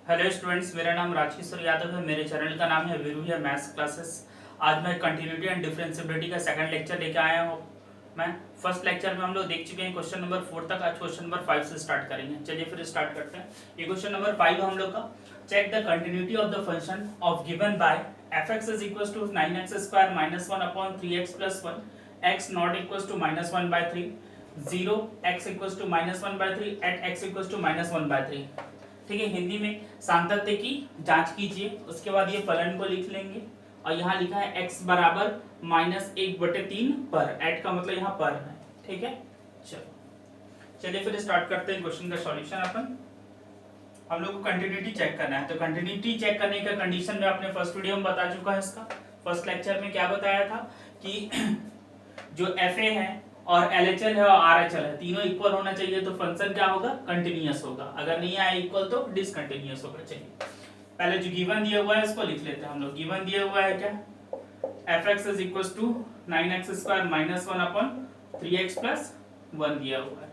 Hello students, मेरा नाम राजेश्वर यादव है। मेरे चैनल का नाम है वीरूया मैथ्स क्लासेस। आज मैं कंटिन्यूटी एंड डिफरेंशिएबिलिटी का सेकंड लेक्चर लेके आया हूँ। मैं फर्स्ट लेक्चर में हम लोग देख चुके हैं क्वेश्चन नंबर 4 तक। आज क्वेश्चन नंबर 5 से स्टार्ट करेंगे। चलिए फिर स्टार्ट करते हैं। ये क्वेश्चन नंबर 5 हम लोग का। Check the continuity of the function of given by fx is equals to 9x square minus 1 upon 3x plus 1, x not equals to minus 1 by 3, 0 x equals to minus 1 by 3 at x equals to minus 1 by 3। ठीक है, हिंदी में सांतत्य की जांच कीजिए। उसके बाद ये फलन को लिख लेंगे और यहाँ लिखा है x बराबर -1/3 पर। एट का मतलब यहाँ पर है। ठीक है, चलो चलिए फिर स्टार्ट करते हैं क्वेश्चन का सॉल्यूशन। अपन हम लोग को कंटिन्यूटी चेक करना है, तो कंटिन्यूटी चेक करने का कंडीशन में अपने फर्स्ट वीडियो में बता चुका है। इसका फर्स्ट लेक्चर में क्या बताया था कि जो एफ ए है और LHL है और RHL है, तीनों इक्वल होना चाहिए तो फंक्शन क्या होगा, कंटिन्यूअस होगा। अगर नहीं आया इक्वल तो डिसकंटिन्यूअस होगा। चलिए पहले जो गिवन दिया हुआ है इसको लिख लेते हैं हम लोग। गिवन दिया हुआ है क्या, fx is equals to 9x square minus 1 upon 3x plus 1 दिया हुआ है।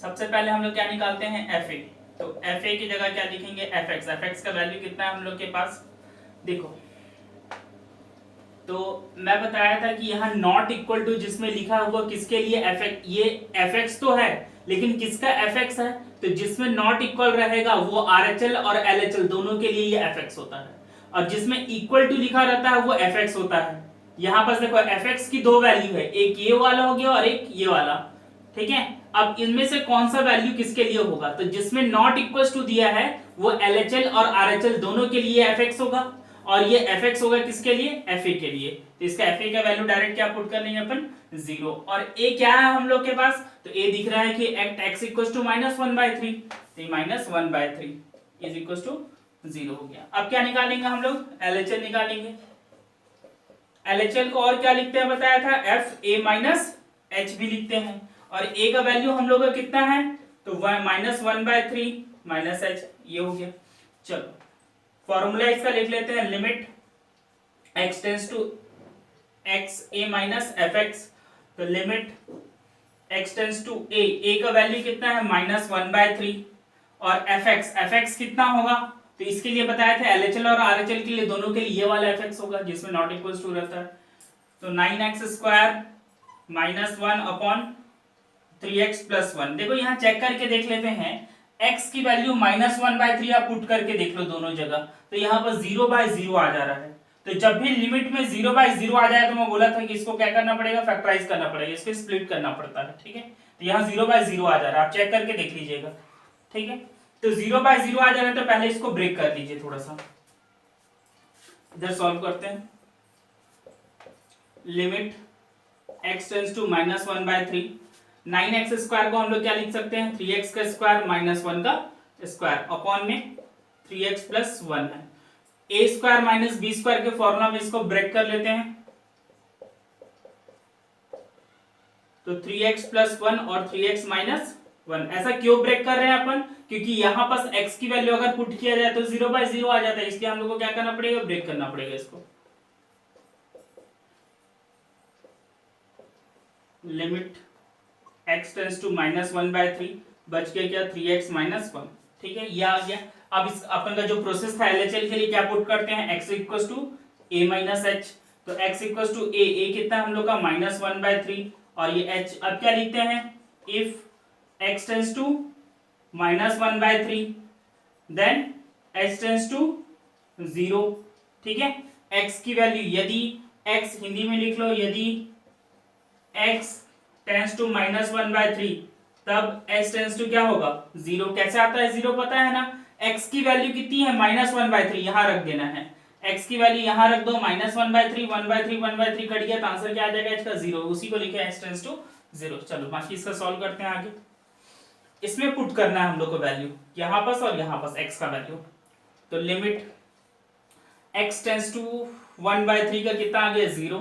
सबसे पहले हम लोग क्या निकालते हैं, fa। तो fa की जगह क्या लिखेंगे, fx का वैल्यू कितना है हम लोग के पास, देखो। तो मैं बताया था कि यहाँ नॉट इक्वल टू जिसमें लिखा हुआ किसके लिए fx, ये fx तो है लेकिन किसका fx है, तो जिसमें नॉट इक्वल रहेगा वो RHL और LHL दोनों के लिए ये fx होता है, और जिसमें इक्वल टू लिखा रहता है वो fx होता है। यहाँ पर देखो fx की दो वैल्यू है, एक ये वाला हो गया और एक ये वाला। ठीक है, अब इनमें से कौन सा वैल्यू किसके लिए होगा, तो जिसमें नॉट इक्वल टू दिया है वो LHL और RHL दोनों के लिए fx होगा, और ये fx होगा किसके लिए, fa के लिए। तो इसका fa का वैल्यू डायरेक्ट क्या पुट कर लेंगे अपन, 0। और a क्या है हम लोग के पास, तो a दिख रहा है कि एट x इक्वल्स टू -1/3, तो -1/3 इज इक्वल्स टू 0 हो गया। अब क्या निकालेंगे हम लोग, LHL निकालेंगे। LHL को और क्या लिखते हैं बताया था, fa-h भी लिखते हैं, और a का वैल्यू हम लोग का कितना है, तो -1/3 -h, ये हो गया। चलो फॉर्मूला इसका लिख लेते हैं, limit x tends to x a minus fx। तो limit x tends to a का वैल्यू कितना है, -1/3, और fx कितना होगा, तो इसके लिए बताया था LHL और RHL के लिए दोनों के लिए ये वाला fx होगा जिसमें नॉट इक्वल्स टू रहता है। तो 9x square -1 upon 3x plus 1। देखो यहाँ चेक करके देख लेते हैं, x की वैल्यू -1/3 आप पुट करके देख लो दोनों जगह, तो यहाँ पर 0/0 आ जा रहा है। तो जब भी लिमिट में 0/0 आ जाए तो मैं बोला था कि इसको क्या करना पड़ेगा, फैक्टराइज करना पड़ेगा, इसको स्प्लिट करना पड़ता है। ठीक है, तो यहाँ 0/0 आ जा रहा है, आप चेक करके देख लीजिएगा। ठीक है, तो 0/0 आ जा रहा है तो पहले इसको ब्रेक कर लीजिए थोड़ा सा। इधर सॉल्व करते हैं। Limit x tends to -1/3, 9x square को हम लोग क्या लिख सकते हैं, 3x का स्क्वायर -1 का स्क्वायर अपॉन में 3x प्लस 1 है। a square minus B square के फॉर्मूला में इसको ब्रेक कर लेते हैं, तो 3x प्लस 1 और 3x माइनस 1। ऐसा क्यों ब्रेक कर रहे हैं अपन, क्योंकि यहां पास x की वैल्यू अगर पुट किया जाए तो 0/0 आ जाता है, इसलिए हम लोग को क्या करना पड़ेगा, ब्रेक करना पड़ेगा इसको। लिमिट x टेंड्स टू -1/3, बच गया क्या, 3x माइनस 1। ठीक है, ये आ गया। अब इस अपन का जो प्रोसेस था LHL के लिए क्या पुट करते हैं, x equals to a minus h। तो x इक्वल्स टू a कितना हम लोग का -1/3, और ये h। अब क्या लिखते हैं, if x tends to -1/3 then h tends to 0। ठीक है, x की वैल्यू, यदि x हिंदी में लिख लो, यदि x टेंड्स टू -1/3 तब h टेंड्स टू क्या होगा, 0। कैसे आता है 0, पता है ना, x की वैल्यू कितनी है, -1/3, यहां रख देना है। x की वैल्यू यहां रख दो, -1/3 1/3 कट गया तो आंसर क्या आ जाएगा, h का 0, उसी को लिखे h टेंड्स टू 0। चलो बाकी इसका सॉल्व करते हैं आगे। इसमें पुट करना है हम लोग को वैल्यू, यहां पास और यहां पास x का वैल्यू। तो लिमिट x टेंड्स टू 1/3 का कितना आ गया, 0,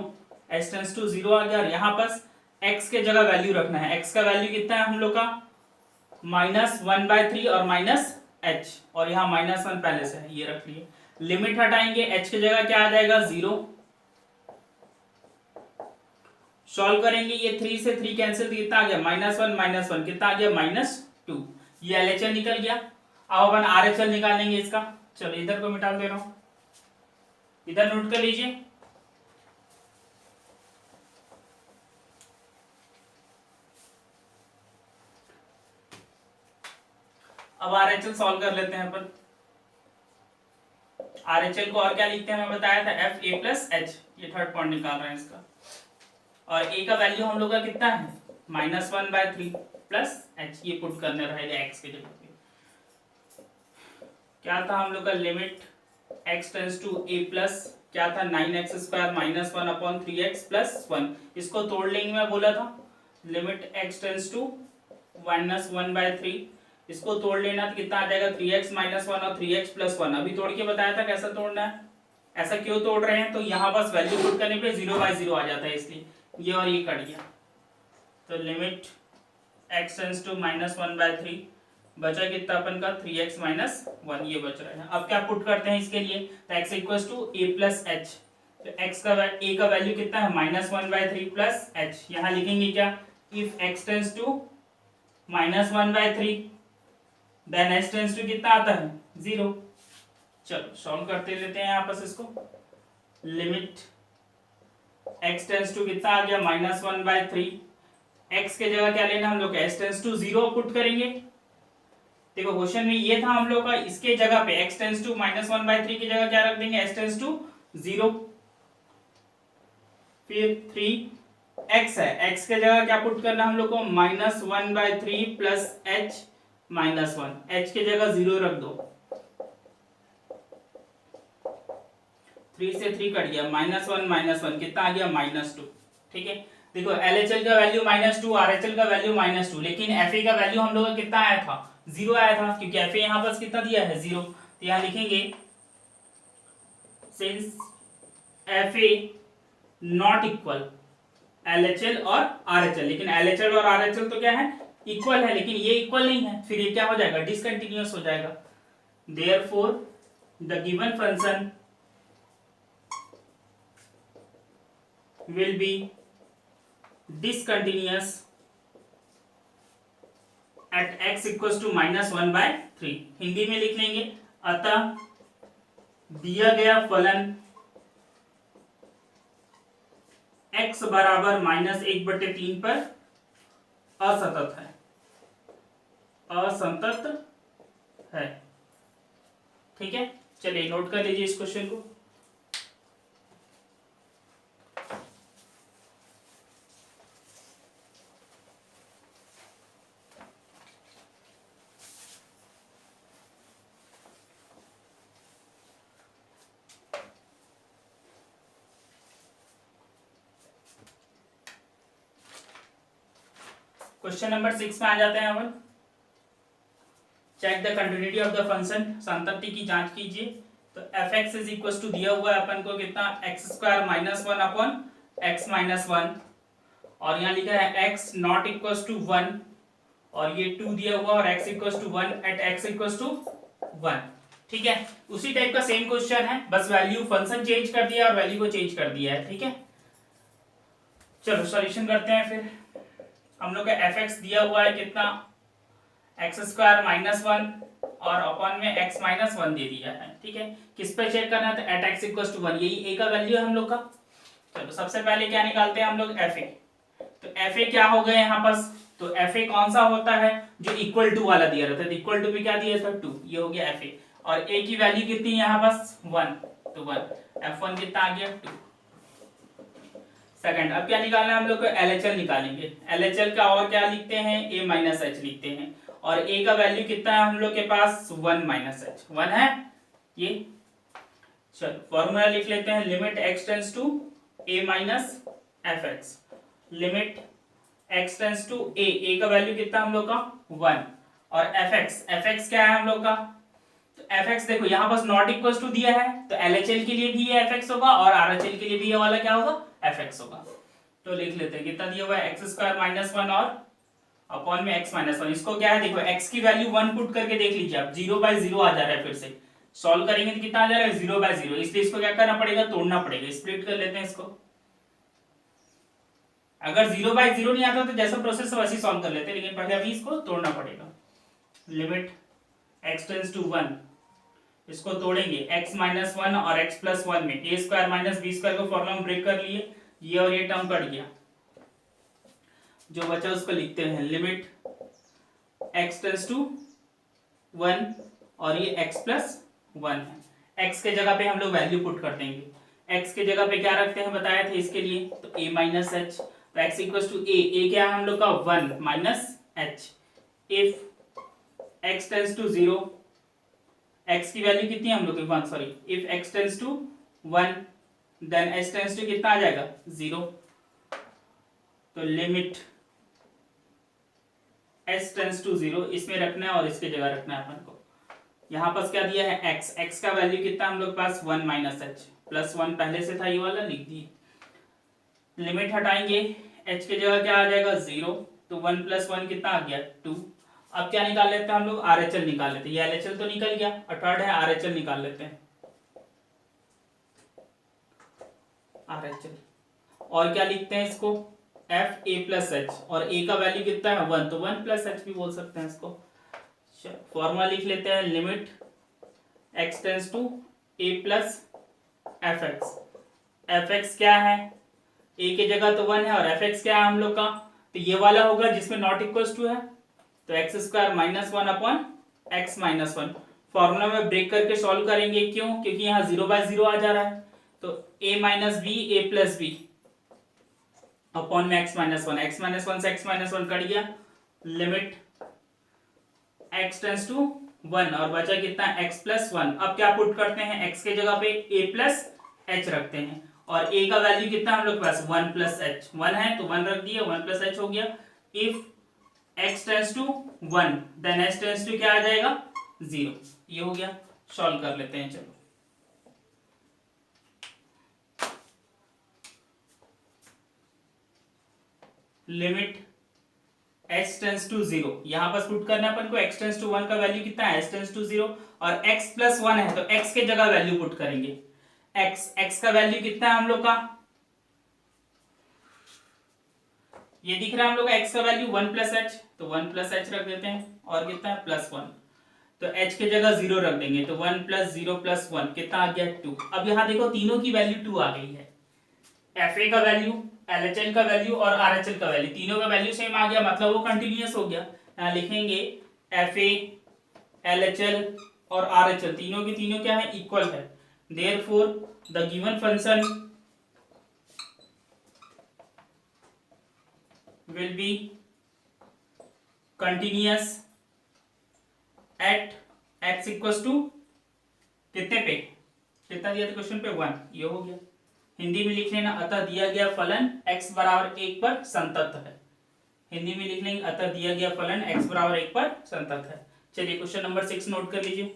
h टेंड्स टू 0 आ गया, और यहां पास x के जगह वैल्यू रखना है। x का वैल्यू कितना है हम लोग का, -1/3 और -h, और यहाँ -1 पहले से है, ये रख लिए। लिमिट हटाएंगे, h की जगह क्या आ जाएगा, 0। सॉल्व करेंगे, ये 3 से 3 कैंसिल, कितना आ गया, -1 -1 कितना आ गया, -2। ये LHL निकल गया। अब अपन RHL निकाल लेंगे इसका। चलो इधर को मिटा दे रहा हूं, इधर नोट कर लीजिए। अब RHL सॉल्व कर लेते हैं अपन। RHL को और क्या लिखते हैं, मैं बताया था Fa प्लस H, ये थर्ड पॉइंट निकाल रहे हैं इसका। और A का वैल्यू हम लोग का कितना है, -1/3 प्लस H, ये पुट करने रहेगा x के जगह पे। क्या था हम लोग का limit x tends to a plus क्या था 9x² -1/3x प्लस 1। इसको तोड़ लेंगे, मैं बोला था लिमिट x टेंड्स टू -1/3, इसको तोड़ लेना तो कितना आ जाएगा 3x - 1 और 3x प्लस 1। अभी तोड़ के बताया था कैसा तोड़ना है। ऐसा क्यों तोड़ रहे हैं, तो यहाँ बस वैल्यू पुट करने पे 0/0 आ जाता है, इसलिए ये और ये कट गया। तो लिमिट x टेंड्स टू -1/3 बचा कितना अपन का 3x - 1, ये बच रहा है। अब क्या पुट करते हैं इसके लिए, तो x equals to a plus h। तो x का a का वैल्यू कितना है -1/3 प्लस h। यहाँ लिखेंगे क्या, if x tends to -1/3 then h tends to कितना आता है 0। चलो सॉल्व करते लेते हैं आपस इसको। लिमिट x टेंड्स टू कितना आ गया -1/3, x के जगह क्या लेना हम लोग h टेंड्स टू 0 पुट करेंगे। देखो क्वेश्चन में ये था हम लोग का, इसके जगह पे x टेंड्स टू -1/3 की जगह क्या रख देंगे, h टेंड्स टू 0। फिर 3x है, x के जगह क्या पुट करना हम लोग को -1/3 प्लस h -1, h के जगह 0 रख दो। 3 से 3 कट गया, -1 कितना आ गया -2। ठीक है, देखो LHL का वैल्यू -2, RHL का वैल्यू -2, लेकिन FA का वैल्यू हम लोग का कितना आया था 0 आया था, क्योंकि FA यहाँ पर कितना दिया है 0। तो यहाँ लिखेंगे since FA not equal LHL और RHL, लेकिन LHL और RHL तो क्या है इक्वल है, लेकिन ये इक्वल नहीं है, फिर ये क्या हो जाएगा डिसकंटिन्यूअस हो जाएगा। Therefore the given function will be discontinuous at x equals to -1/3। Hindi में लिख लेंगे, अतः दिया गया फलन x बराबर -1/3 पर असतत है, असंतत है। ठीक है, चलिए नोट कर लीजिए इस क्वेश्चन को। क्वेश्चन नंबर 6 में आ जाते हैं अपन। Check the continuity of the function, संतति की जांच कीजिए। तो f(x) इज इक्वल टू दिया हुआ है अपन को कितना x² -1/x - 1, और यहाँ लिखा है x नॉट इक्वल टू 1, और ये 2 दिया हुआ और x equal to 1 at x equal to 1। ठीक है, उसी टाइप का सेम क्वेश्चन है, बस वैल्यू फंक्शन चेंज कर दिया और वैल्यू को चेंज कर दिया है। ठीक है, चलो सॉल्यूशन करते हैं। फिर हम लोग का f(x) दिया हुआ है कितना x² -1 और अपॉन में x - 1 दे दिया है। ठीक है, किस पे चेक करना है, तो एट x इक्वल टू 1, यही a का वैल्यू है हम लोग का। चलो सबसे पहले क्या निकालते हैं हम लोग fa। तो fa क्या हो गया यहाँ पास, तो fa कौन सा होता है जो इक्वल टू वाला दिया रहता है, इक्वल टू पे क्या दिया था 2, ये हो गया fa। और a की वैल्यू कितनी है यहाँ पास 1, तो 1, f1 कितना आ गया 2। सेकंड, अब क्या निकालना है हम लोग को, LHL निकालेंगे। LHL का और क्या लिखते हैं a - h लिखते हैं, और a का वैल्यू कितना है हम लोग के पास 1 - h, 1 है ये। चलो फॉर्मूला लिख लेते हैं, limit x tends to a - fx, limit x tends to a का वैल्यू कितना हम लोग का 1, और fx क्या है हम लोग का, तो fx देखो यहाँ पास नॉट इक्वल टू दिया है, तो LHL के लिए भी ये fx होगा और RHL के लिए भी ये वाला क्या होगा fx होगा। तो लिख लेते हैं कितना दिया हुआ है x² -1 और अपॉन में x - 1। इसको क्या है देखो x की वैल्यू 1 पुट करके देख लीजिए आप, 0/0 आ जा रहा है। फिर से सॉल्व करेंगे तो कितना आ जा रहा है 0/0, इसलिए इसको क्या करना पड़ेगा तोड़ना पड़ेगा, स्प्लिट कर लेते हैं इसको। अगर 0/0 नहीं आता तो जैसा प्रोसेस वैसे सॉल्व कर लेते हैं, लेकिन पहले अभी इसको तोड़ना पड़ेगा। लिमिट x टेंस टू 1, इसको तोड़ेंगे x माइनस 1 और x प्लस 1 में, a square minus B square को फॉर्मूला में ब्रेक कर लिए, ये और ये टर्म कट गया, जो बचा उसको लिखते हैं लिमिट x टेंस टू 1 और ये x प्लस 1 है। x के जगह पे हम लोग वैल्यू पुट कर देंगे, x के जगह पे क्या रखते हैं बताया था इसके लिए, तो a माइनस एच, तो x इक्वल्स टू a क्या है हम लोग का 1 minus H, if x tends to 0, x की वैल्यू कितनी है हम लोग की 1, sorry, if x tends to 1 then h tends to कितना आ जाएगा 0, तो लिमिट h टेंस टू 0 इसमें रखना है और इसके जगह रखना है अपन को। यहाँ पास क्या दिया है x का वैल्यू कितना हम लोग पास 1 माइनस एच, प्लस 1 पहले से था, ये वाला लिख दिए, लिमिट हटाएंगे h के जगह क्या आ जाएगा 0, तो 1 प्लस 1 कितना आ गया 2। अब क्या निकाल लेते हैं हम लोग, RHL निकाल लेते हैं, ये LHL तो निकल गया, थर्ड है RHL निकाल लेते हैं, RHL, और क्या लिखते हैं इसको f a प्लस एच, और a का वैल्यू कितना है 1, तो 1 प्लस एच भी बोल सकते हैं इसको। फॉर्मूला लिख लेते हैं, limit x tends to a plus fx क्या है, a के जगह तो 1 है और fx क्या है हम लोग का, तो ये वाला होगा जिसमें नॉट इक्वल्स टू है, तो x square minus 1 upon x minus 1, formula में ब्रेक करके सॉल्व करेंगे, क्यों, क्योंकि यहाँ 0/0 आ जा रहा है, तो a minus B A plus B upon में x माइनस 1, x माइनस 1 से x माइनस 1 कट गया, लिमिट x टेंस टू 1 और बचा कितना x प्लस 1। अब क्या पुट करते हैं, x के जगह पे a प्लस h रखते हैं, और a का वैल्यू कितना हम लोग के पास 1 प्लस एच, 1 है तो 1 रख दिया, 1 प्लस एच हो गया, if x tends to 1 then h tends to क्या आ जाएगा 0, ये हो गया। सॉल्व कर लेते हैं, चलो लिमिट h टेंस टू 0, यहां पर पुट करना है अपन को, x टेंस टू 1 का वैल्यू कितना है h टेंस टू 0, और x प्लस 1 है तो x के जगह वैल्यू पुट करेंगे, x का वैल्यू कितना है हम लोग का, ये दिख रहा है हम लोग का x का वैल्यू 1 प्लस एच, तो 1 प्लस एच रख देते हैं, और कितना है प्लस 1, तो h के जगह 0 रख देंगे, तो 1 प्लस 0 प्लस 1 कितना आ गया 2। अब यहाँ देखो तीनों की वैल्यू 2 आ गई है, fa का वैल्यू, LHL का वैल्यू और RHL का वैल्यू, तीनों का वैल्यू सेम आ गया, मतलब वो कंटिन्यूअस हो गया। यहाँ लिखेंगे fa LHL और RHL तीनों की तीनों क्या है इक्वल है, therefore the given function will be continuous at x equals to कितने पे, कितना दिया था क्वेश्चन पे 1, ये हो गया। हिंदी में लिख लेना, अतः दिया गया फलन x बराबर 1 पर संतत है, हिंदी में लिख लेंगे अतः दिया गया फलन x बराबर 1 पर संतत है। चलिए क्वेश्चन नंबर 6 नोट कर लीजिए।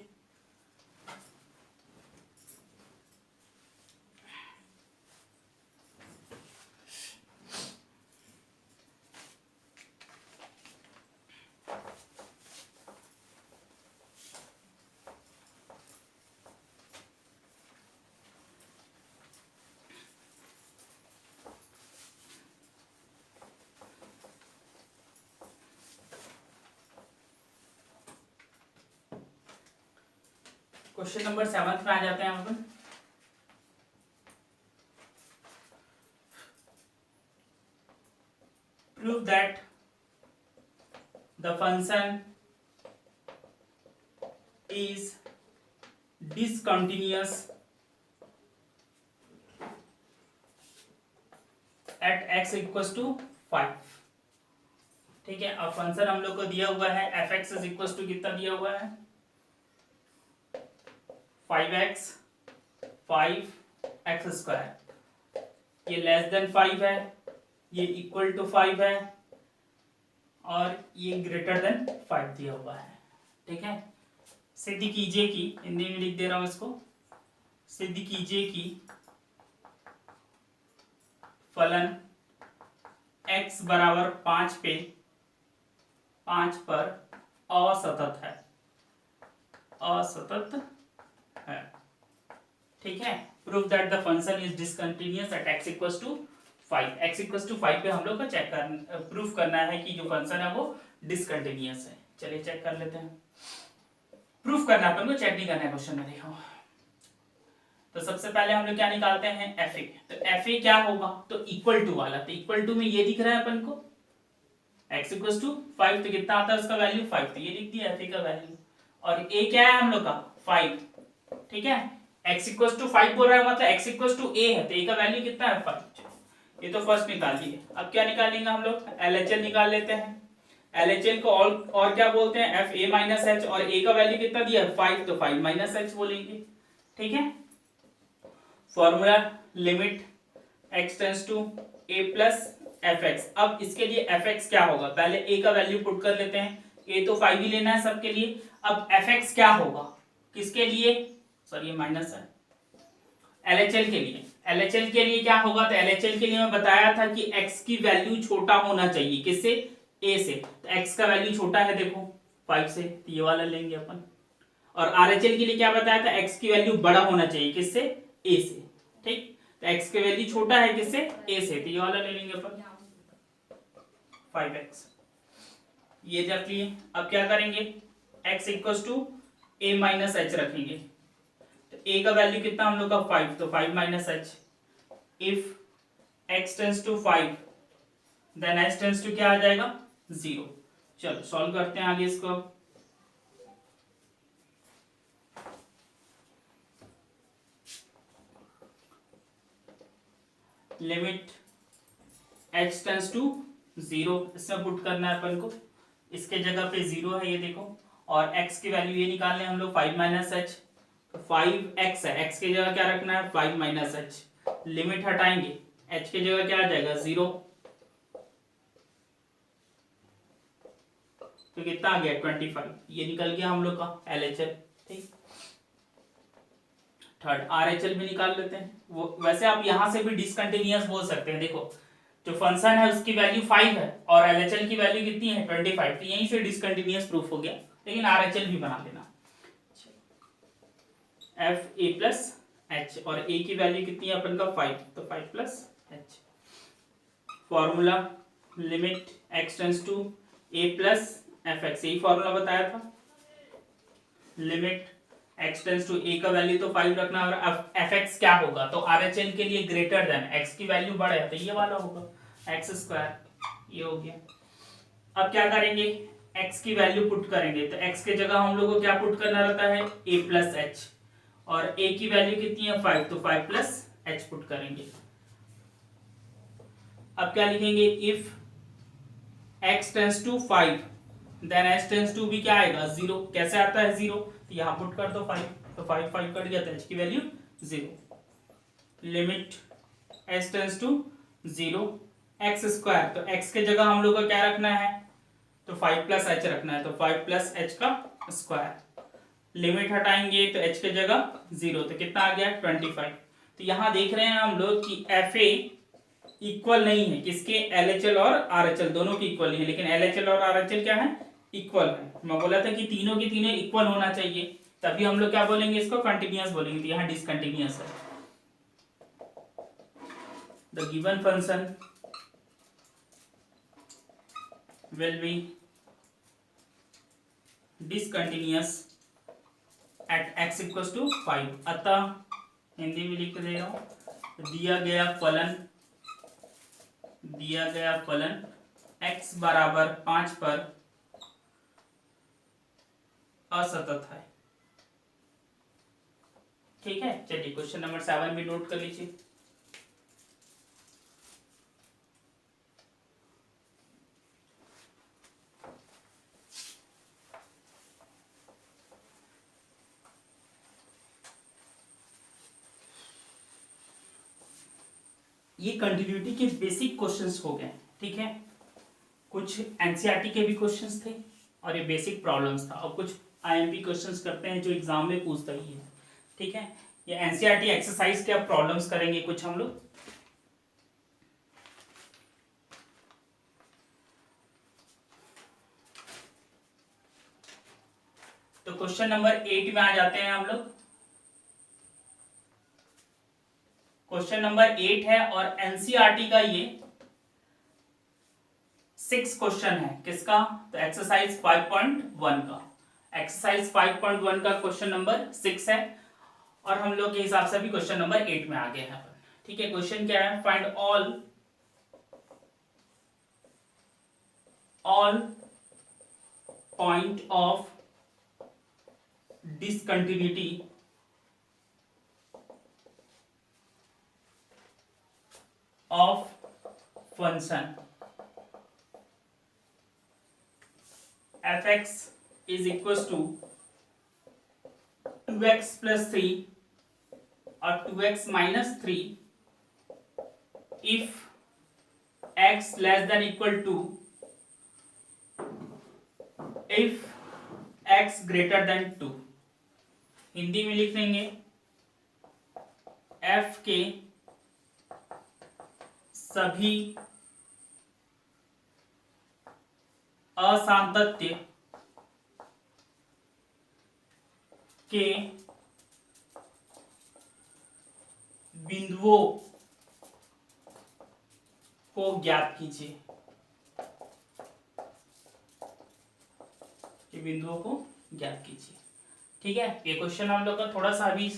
क्वेश्चन नंबर 7 में आ जाते हैं हम अपन। Prove that the function is discontinuous at x equals to 5। ठीक है, अब फंक्शन हम लोग को दिया हुआ है f(x) इज इक्वल्स टू कितना दिया हुआ है 5x 5x स्क्वायर, ये लेस देन 5 है, ये इक्वल टू 5 है, और ये ग्रेटर देन 5 दिया हुआ है। ठीक है, सिद्ध कीजिए कि, हिंदी में लिख दे रहा हूं इसको, सिद्ध कीजिए कि फलन x बराबर 5 पर असतत है, असतत है। ठीक है, prove that the function is discontinuous at x equals to 5, x equals to 5 पे हम लोग को चेक कर प्रूफ करना है कि जो फंक्शन है वो डिसकंटिन्यूअस है। चलिए चेक कर लेते हैं। प्रूफ करना है अपन को, चेक नहीं करना है क्वेश्चन में। देखो तो सबसे पहले हम लोग क्या निकालते हैं, एफ ए। तो एफ ए क्या होगा, तो इक्वल टू वाला, तो इक्वल टू में ये दिख रहा है अपन को x इक्वल टू 5, तो कितना आता है उसका वैल्यू 5, तो ये लिख दिया एफ ए का वैल्यू। और a क्या है हम लोग का 5, ठीक है। x इक्वल टू 5 बोल रहा है, मतलब x इक्वल टू a है, तो a का वैल्यू कितना है 5। ये तो फर्स्ट निकाल लिए। अब क्या निकालेंगे हम लोग, LHL निकाल लेते हैं। LHL को और क्या बोलते हैं, एफ ए माइनस एच, और a का वैल्यू कितना दिया 5, तो 5 माइनस एच बोलेंगे, ठीक है। Formula limit x tends to a plus F X. अब इसके लिए एफ एक्स क्या होगा, पहले a का वैल्यू पुट कर लेते हैं, a तो 5 ही लेना है सबके लिए। अब एफ एक्स क्या होगा, किसके लिए, सॉरी ये माइनस है, LHL के लिए। LHL के लिए क्या होगा, तो LHL के लिए मैं बताया था कि x की वैल्यू छोटा होना चाहिए, किससे, a से। तो x का वैल्यू छोटा है देखो 5 से, तो ये वाला लेंगे अपन। और RHL के लिए क्या बताया था, x की वैल्यू बड़ा होना चाहिए, किससे, a से, ठीक। तो x की वैल्यू छोटा है किससे, a से, तो ये वाला ले लेंगे अपन 5x, ये रख लिए। अब क्या करेंगे, x equal to a minus H रखेंगे, तो a का वैल्यू कितना हम लोग का 5, तो 5 minus H. If x tends to 5 then h tends to क्या आ जाएगा 0। चलो सॉल्व करते हैं आगे इसको। लिमिट h टेंड्स टू 0, इसमें पुट करना है अपन को, इसके जगह पे 0 है ये देखो, और x की वैल्यू ये निकालने हम लोग 5 माइनस एच, तो 5x है, x की जगह क्या रखना है 5 माइनस एच। लिमिट हटाएंगे, h की जगह क्या आ जाएगा 0, तो कितना आ गया 25, ये निकल गया हम लोग का LHL, ठीक। थर्ड RHL भी निकाल लेते हैं। वो वैसे आप यहां से भी डिसकंटिन्यूअस बोल सकते हैं, देखो जो फंक्शन है उसकी वैल्यू 5 है और LHL की वैल्यू कितनी है 25, तो यहीं से डिसकंटिन्यूअस प्रूफ हो गया, लेकिन RHL भी बना लेना। एफ ए प्लस एच, और a की वैल्यू कितनी है अपन का 5, तो 5 plus H. Formula limit x tends to a plus F X, यही फॉर्मूला बताया था। Limit x tends to a का वैल्यू तो 5 रखना, और एफ एक्स क्या होगा, तो RHL के लिए ग्रेटर देन, x की वैल्यू बड़ा है तो ये वाला होगा एक्स स्क्वायर, ये हो गया। अब क्या करेंगे, x की वैल्यू पुट करेंगे, तो x के जगह हम लोग को क्या पुट करना रहता है a प्लस एच, और a की वैल्यू कितनी है 5, तो 5 प्लस एच पुट करेंगे। अब क्या लिखेंगे, if x tends to 5 then h tends to भी क्या आएगा 0, कैसे आता है 0, तो यहां पुट कर दो 5, तो 5 5 कट गया, तो h की value 0। Limit h tends to 0 x square, तो x के जगह हम लोग को क्या रखना है, तो 5 प्लस एच रखना है, तो 5 प्लस एच का स्क्वायर। लिमिट हटाएंगे तो h के जगह 0, तो कितना आ गया 25। तो यहां देख रहे हैं हम लोग कि एफ ए इक्वल नहीं है, किसके, LHL और RHL दोनों की इक्वल नहीं है, लेकिन LHL और RHL क्या है, इक्वल है। मैं बोला था कि तीनों की तीनों इक्वल होना चाहिए, तभी हम लोग क्या बोलेंगे, इसको कंटिन्यूअस बोलेंगे, तो यहाँ डिसकंटिन्यूअस है। The given function will be discontinuous at x equal to 5। अतः हिंदी में लिख दे रहा हूं, दिया गया फलन x बराबर 5 पर असतत है, ठीक है। चलिए क्वेश्चन नंबर 7 भी नोट कर लीजिए। ये कंटिन्यूटी के बेसिक क्वेश्चंस हो गए, ठीक है। कुछ एनसीईआरटी के भी क्वेश्चंस थे और ये बेसिक प्रॉब्लम्स था, और कुछ आईएमपी क्वेश्चंस करते हैं जो एग्जाम में पूछता ही है, ठीक है। ये एनसीईआरटी एक्सरसाइज के अब प्रॉब्लम्स करेंगे कुछ हम लोग। तो क्वेश्चन नंबर 8 में आ जाते हैं हम लोग। क्वेश्चन नंबर 8 है और एनसीईआरटी का ये 6 क्वेश्चन है, किसका, तो एक्सरसाइज 5.1 का। एक्सरसाइज 5.1 का क्वेश्चन नंबर 6 है और हम लोग के हिसाब से भी क्वेश्चन नंबर 8 में आ गए हैं। ठीक है, क्वेश्चन क्या है, find all point of discontinuity of function fx is equals to 2x plus 3 or 2x minus 3 if x less than equal to if x greater than 2। Hindi में लिख देंगे f के सभी असांतत्य के बिंदुओं को ज्ञात कीजिए। बिंदुओं को ज्ञात कीजिए। ठीक है, ये क्वेश्चन हम लोग का थोड़ा सा अभी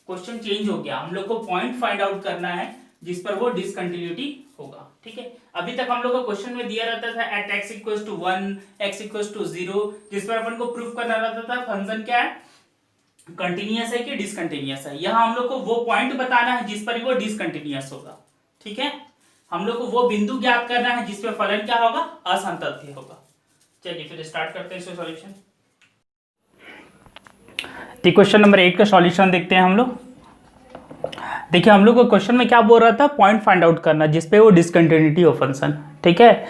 क्वेश्चन चेंज हो गया। हम लोग को पॉइंट फाइंड आउट करना है जिस पर वो डिसकंटिन्यूटी होगा। ठीक है, अभी तक हम लोग को क्वेश्चन में दिया रहता था at x equals to 1 x equals to 0, जिस पर अपन को प्रूफ करना रहता था फंक्शन क्या है, कंटिन्यूअस है कि डिसकंटिन्यूअस है। यहाँ हम लोग को वो पॉइंट बताना है जिस पर वो डिसकंटिन्यूअस होगा। ठीक है, हम लोग को वो बिंदु ज्ञात करना है जिस पे फलन क्या होगा, असंतत्य होगा। चलिए फिर स्टार्ट करते हैं इसका सॉल्यूशन। क्वेश्चन नंबर 8 का सॉल्यूशन देखते हैं हम लोग। देखिए हम लोग को क्वेश्चन में क्या बोल रहा था, पॉइंट फाइंड आउट करना जिसपे वो डिसकंटिन्यूटी हो फंक्शन। ठीक है,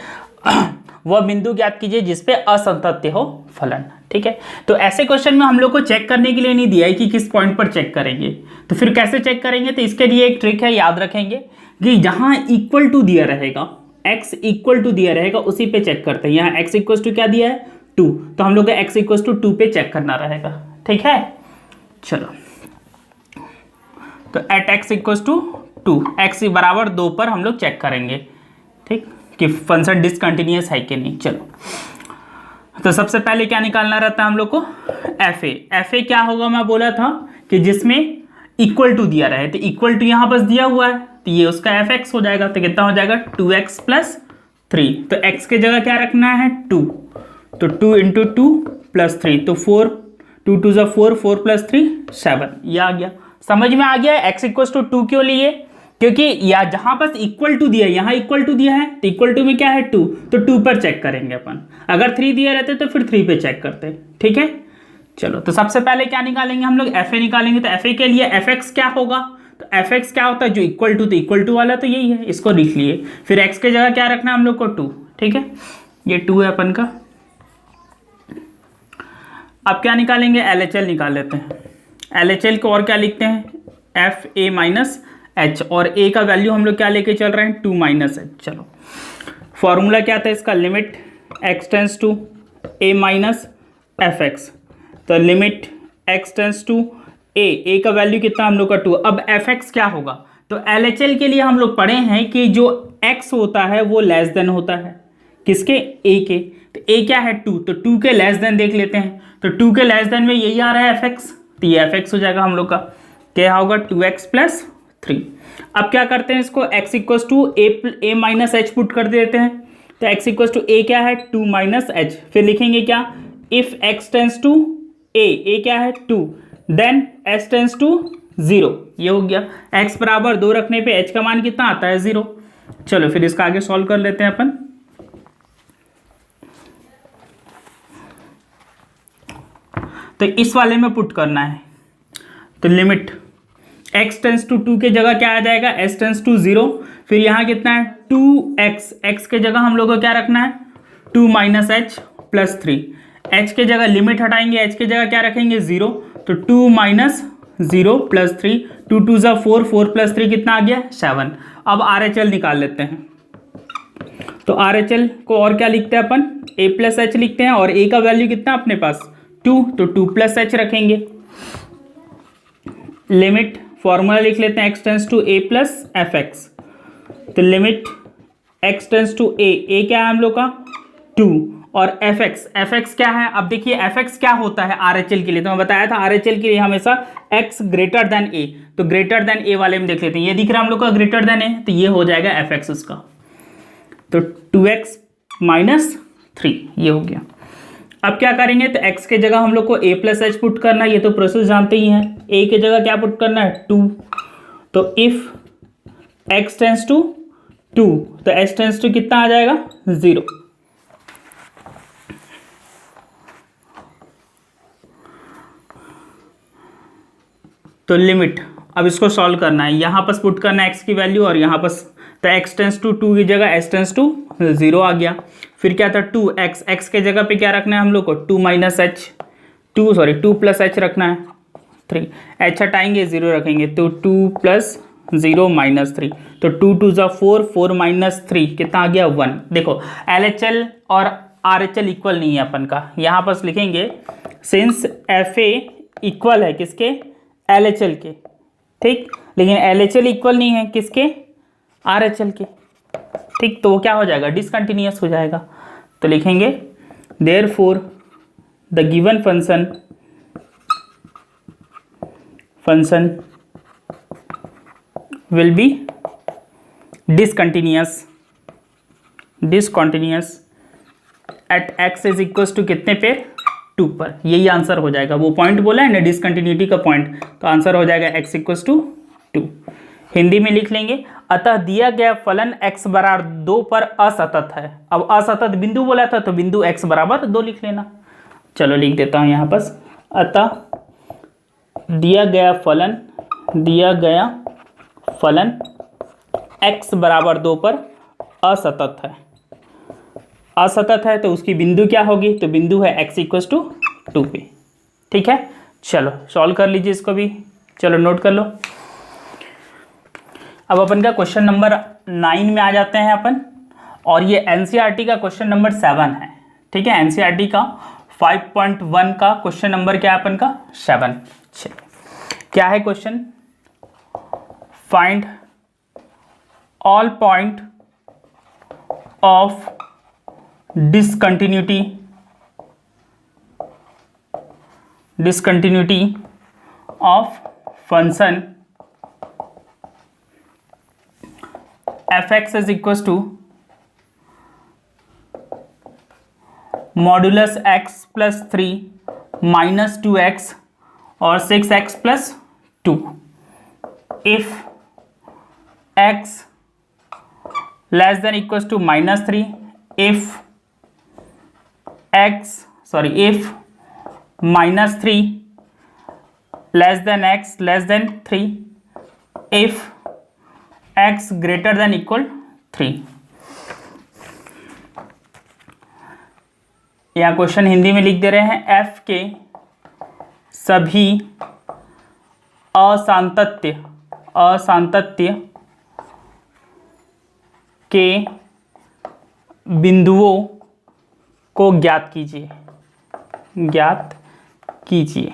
वह बिंदु ज्ञात कीजिए जिसपे असंतत्य हो फलन। ठीक है, तो ऐसे क्वेश्चन में हम लोग को चेक करने के लिए नहीं दिया है कि किस पॉइंट पर चेक करेंगे, तो फिर कैसे चेक करेंगे, तो इसके लिए एक ट्रिक है, याद रखेंगे कि जहां इक्वल टू दिया रहेगा, x इक्वल टू दिया रहेगा, उसी पे चेक करते हैं। यहाँ x इक्वल टू क्या दिया है, 2, तो हम लोग को x इक्वल टू 2 पे चेक करना रहेगा। ठीक है, चलो तो at x equal to 2, x बराबर 2 पर हम लोग चेक करेंगे। ठीक, कि फंक्शन डिसकंटिन्यूअस है कि नहीं। चलो तो सबसे पहले क्या निकालना रहता है हम लोग को, एफ ए क्या होगा, मैं बोला था कि जिसमें इक्वल टू दिया रहे, तो इक्वल टू यहाँ बस दिया हुआ है तो ये उसका एफ एक्स हो जाएगा। तो कितना हो जाएगा, 2x प्लस 3, तो x के जगह क्या रखना है 2, तो 2 इंटू 2 प्लस 3, तो 4, 2 2 ज़ा 4, 4 प्लस 3 7, ये आ गया। समझ में आ गया x इक्वल टू 2 क्यों लिए, क्योंकि या जहां पर इक्वल टू दिया है, यहाँ इक्वल टू दिया है, तो इक्वल टू में क्या है 2, तो 2 पर चेक करेंगे अपन। अगर 3 दिए रहते तो फिर 3 पे चेक करते। ठीक है, चलो तो सबसे पहले क्या निकालेंगे हम लोग, एफ ए निकालेंगे। तो एफ ए के लिए एफ एक्स क्या होगा, तो एफ एक्स क्या होता है, जो इक्वल टू, तो इक्वल टू वाला तो यही है, इसको लिख लिए। फिर एक्स के जगह क्या रखना है हम लोग को 2। ठीक है, ये 2 है अपन का। अब क्या निकालेंगे, एल एच एल निकाल लेते हैं। एल एच एल को और क्या लिखते हैं, एफ ए माइनस एच, और ए का वैल्यू हम लोग क्या लेके चल रहे हैं, 2 माइनस एच। चलो फॉर्मूला क्या था इसका, limit x tends to A minus F x, तो limit x tends to A का वैल्यू कितना हम लोग का 2। अब एफ एक्स क्या होगा, तो एल एच एल के लिए हम लोग पढ़े हैं कि जो एक्स होता है वो लेस देन होता है किसके, ए के, तो ए क्या है 2, तो 2 के लेस देन देख लेते हैं। तो 2 के लेस देन में यही आ रहा है एफ एक्स, तो ये एफ एक्स हो जाएगा हम लोग का, क्या होगा 2x प्लस 3। अब क्या करते हैं इसको, x equals to A minus H put कर देते हैं। तो x इक्वल्स टू ए क्या है 2 माइनस एच, फिर लिखेंगे क्या, इफ x टेंस टू ए क्या है 2, देन s टेंस टू 0, ये हो गया। x बराबर 2 रखने पे h का मान कितना आता है 0। चलो फिर इसका आगे सॉल्व कर लेते हैं अपन। तो इस वाले में पुट करना है, तो लिमिट x टेंस टू 2 के जगह क्या आ जाएगा, s टेंस टू 0, फिर यहाँ कितना है 2x, x के जगह हम लोग को क्या रखना है 2 माइनस एच प्लस 3, h के जगह लिमिट हटाएंगे, h के जगह क्या रखेंगे 0, तो 2 माइनस 0 प्लस 3, 2 2 ज़ा 4, 4 प्लस 3 कितना आ गया 7। अब आर एच एल निकाल लेते हैं। तो आर एच एल को और क्या लिखते हैं अपन, a प्लस एच लिखते हैं, और a का वैल्यू कितना अपने पास 2, तो 2 प्लस एच रखेंगे। लिमिट फॉर्मूला लिख लेते हैं, x tends to a plus F x, तो limit x tends to a क्या है हम लोग का 2, और एफ एक्स क्या है, अब देखिए एफ एक्स क्या होता है आर एच एल के लिए, तो मैं बताया था आर एच एल के लिए हमेशा एक्स ग्रेटर देन ए, तो ग्रेटर देन ए वाले में देख लेते हैं, ये दिख रहा है हम लोग का ग्रेटर देन ए, तो ये हो जाएगा एफ एक्स उसका, तो 2x माइनस 3 ये हो गया। अब क्या करेंगे, तो x के जगह हम लोग को a प्लस एच पुट करना है, ये तो प्रोसेस जानते ही हैं, a के जगह क्या पुट करना है 2, तो इफ x टेंस टू 2 तो h टेंस टू कितना आ जाएगा 0, तो लिमिट अब इसको सॉल्व करना है, यहाँ पर पुट करना है x की वैल्यू और यहाँ पर, तो x टेंस टू 2 की जगह h टेंस टू 0 आ गया। फिर क्या था 2x, x के जगह पे क्या रखना है हम लोग को 2 माइनस एच 2 प्लस एच रखना है 3, h हटाएंगे 0 रखेंगे, तो 2 प्लस 0 माइनस 3, तो 2 2 ज़ा 4, 4 माइनस 3 कितना आ गया 1। देखो LHL और RHL इक्वल नहीं है अपन का, यहाँ पर लिखेंगे सिंस FA इक्वल है किसके LHL के, ठीक, लेकिन LHL इक्वल नहीं है किसके RHL के, ठीक, तो वो क्या हो जाएगा डिसकंटिन्यूअस हो जाएगा, तो लिखेंगे therefore the given function will be discontinuous at x is equal to कितने पे 2 पर, यही आंसर हो जाएगा, वो पॉइंट बोला है ना डिसकंटिन्यूटी का पॉइंट, तो आंसर हो जाएगा x इक्वल टू 2। हिंदी में लिख लेंगे, अतः दिया गया फलन x बराबर 2 पर असतत है, अब असतत बिंदु बोला था तो बिंदु x बराबर 2 लिख लेना, चलो लिख देता हूँ यहाँ पर, अतः दिया गया फलन x बराबर 2 पर असतत है, तो उसकी बिंदु क्या होगी, तो बिंदु है x इक्वल टू 2 पे, ठीक है। चलो सॉल्व कर लीजिए इसको भी, चलो नोट कर लो। अब अपन का क्वेश्चन नंबर 9 में आ जाते हैं अपन, और ये एनसीईआरटी का क्वेश्चन नंबर 7 है, ठीक है, एनसीईआरटी का 5.1 का क्वेश्चन नंबर क्या है अपन का 7। क्या है question, find all point of discontinuity of function fx is equals to modulus x plus 3 minus 2x और 6x plus 2 if x less than equals to minus 3, if minus 3 less than x less than 3, if x greater than equal 3। यहाँ question Hindi में लिख दे रहे हैं, f के सभी असांतत्य के बिंदुओं को ज्ञात कीजिए।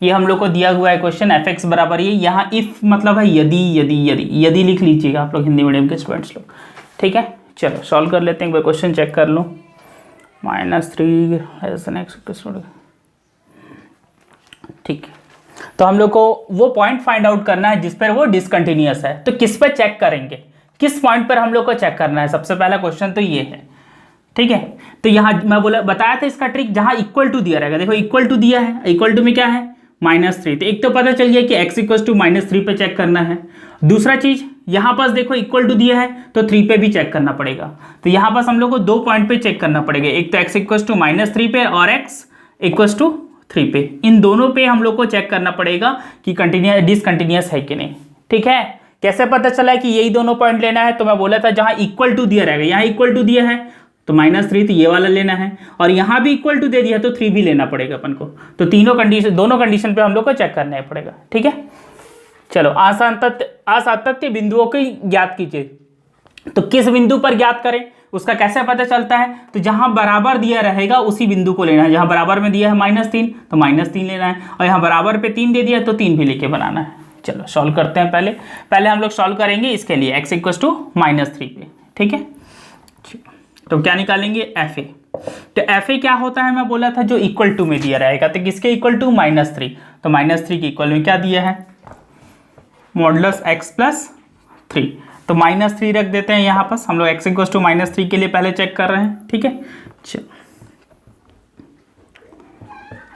ये हम लोग को दिया हुआ है क्वेश्चन, एफ एक्स बराबर ये, यहाँ इफ मतलब है यदि लिख लीजिएगा आप लोग हिंदी मीडियम के स्टूडेंट्स लोग, ठीक है। चलो सॉल्व कर लेते हैं, एक बार क्वेश्चन चेक कर लो। -3 ठीक है, तो हम लोग को वो पॉइंट फाइंड आउट करना है जिस पर वो डिसकंटिन्यूअस है, तो किस पर चेक करेंगे, किस पॉइंट पर हम लोग को चेक करना है, सबसे पहला क्वेश्चन तो ये है, ठीक है। तो यहाँ मैं बताया था इसका ट्रिक, जहाँ इक्वल टू दिया रहेगा, देखो इक्वल टू दिया है, इक्वल टू में क्या है -3, तो एक तो पता चल गया कि x इक्वल टू -3 पे चेक करना है। दूसरा चीज यहाँ पास देखो इक्वल टू दिया है तो 3 पे भी चेक करना पड़ेगा, तो यहाँ पास हम लोग को 2 पॉइंट पे चेक करना पड़ेगा, एक तो x इक्वल टू -3 पे और x इक्वल टू 3 पे, इन दोनों पे हम लोग को चेक करना पड़ेगा कि डिसकंटिन्यूअस है कि नहीं, ठीक है। कैसे पता चला कि यही दोनों पॉइंट लेना है, तो मैं बोला था जहाँ इक्वल टू दिया रहेगा, यहाँ इक्वल टू दिया है तो -3 तो ये वाला लेना है, और यहाँ भी इक्वल टू दे दिया तो 3 भी लेना पड़ेगा अपन को, तो दोनों कंडीशन पे हम लोग को चेक करना पड़ेगा, ठीक है। चलो असातत्य बिंदुओं को ज्ञात कीजिए, तो किस बिंदु पर ज्ञात करें उसका कैसे पता चलता है, तो जहां बराबर दिया रहेगा उसी बिंदु को लेना है, जहां बराबर में दिया है -3 तो -3 लेना है, और यहाँ बराबर पे 3 दे दिया तो 3 भी लेके बनाना है। चलो सॉल्व करते हैं, पहले हम लोग सॉल्व करेंगे इसके लिए x इक्वल टू -3 पे, ठीक है। तो क्या निकालेंगे, एफ ए, तो एफ ए क्या होता है, मैं बोला था जो इक्वल टू में दिया रहेगा, तो किसके इक्वल टू, -3, तो -3 के इक्वल में क्या दिया है, मॉडुलस x प्लस 3, तो -3 रख देते हैं यहाँ पर, हम लोग x इक्वल टू -3 के लिए पहले चेक कर रहे हैं, ठीक है। चलो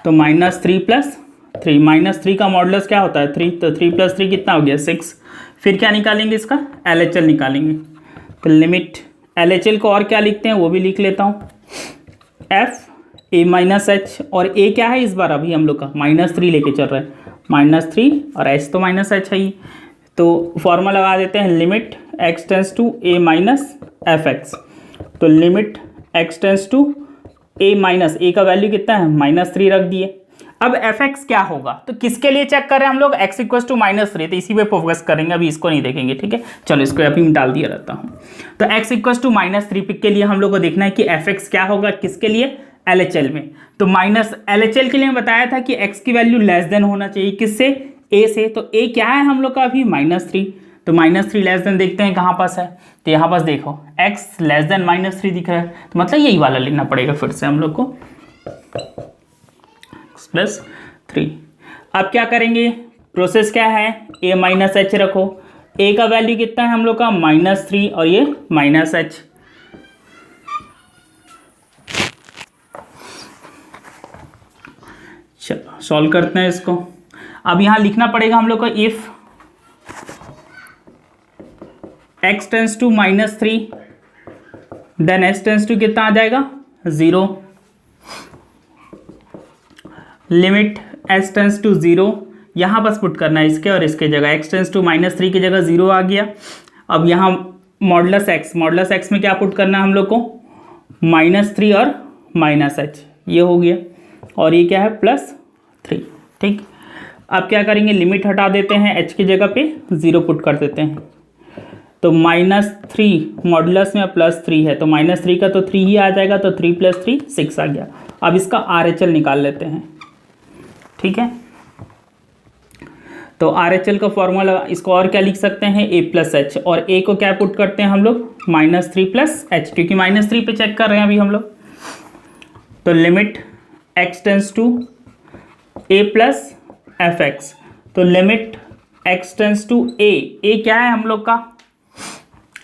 तो -3 प्लस 3, -3 का मॉडुलस क्या होता है 3, तो 3 प्लस 3 कितना हो गया 6। फिर क्या निकालेंगे, इसका LHL निकालेंगे, तो लिमिट LHL को और क्या लिखते हैं वो भी लिख लेता हूँ, f a माइनस एच, और a क्या है इस बार अभी हम लोग का -3 लेके चल रहे हैं, -3 और h तो -h है ही, तो फॉर्मूला लगा देते हैं limit x tends to a minus F x, तो limit x tends to a minus a का वैल्यू कितना है -3 रख दिए। अब एफ एक्स क्या होगा, तो किसके लिए चेक कर रहे हैं हम लोग, x इक्वल टू -3, तो इसी पे फोकस करेंगे, अभी इसको नहीं देखेंगे, ठीक है। चलो इसको अभी मैं डाल दिया रहता हूँ। तो x इक्वल टू -3 के लिए हम लोग को देखना है कि एफ एक्स क्या होगा, किसके लिए, LHL में। तो LHL के लिए मैं बताया था कि x की वैल्यू लेस देन होना चाहिए, किससे, a से, तो a क्या है हम लोग का अभी -3, तो -3 लेस देन देखते हैं कहाँ पास है, तो यहाँ पास देखो x लेस देन -3 दिख रहा है, तो मतलब यही वाला लेना पड़ेगा फिर से हम लोग को, प्लस 3। अब क्या करेंगे, प्रोसेस क्या है, a माइनस एच रखो, a का वैल्यू कितना है हम लोग का -3 और ये -h, चलो सॉल्व करते हैं इसको। अब यहाँ लिखना पड़ेगा हम लोग को if x tends to -3 then h tends to कितना आ जाएगा 0, लिमिट h टेंस टू 0, यहाँ बस पुट करना है इसके और इसके जगह, x टेंस टू -3 की जगह 0 आ गया। अब यहाँ मॉडुलस x में क्या पुट करना है हम लोग को, -3 और -h, ये हो गया, और ये क्या है +3, ठीक। अब क्या करेंगे, लिमिट हटा देते हैं, h की जगह पे 0 पुट कर देते हैं, तो -3 मॉडुलस में +3 है, तो -3 का तो 3 ही आ जाएगा, तो 3 + 3 6 आ गया। अब इसका RHL निकाल लेते हैं, ठीक है। तो RHL का फॉर्मूला, इसको और क्या लिख सकते हैं, a प्लस एच, और a को क्या पुट करते हैं हम लोग -3 + h, क्योंकि -3 पे चेक कर रहे हैं अभी हम लोग, तो limit x tends to a plus F x, तो limit x tends to a क्या है हम लोग का,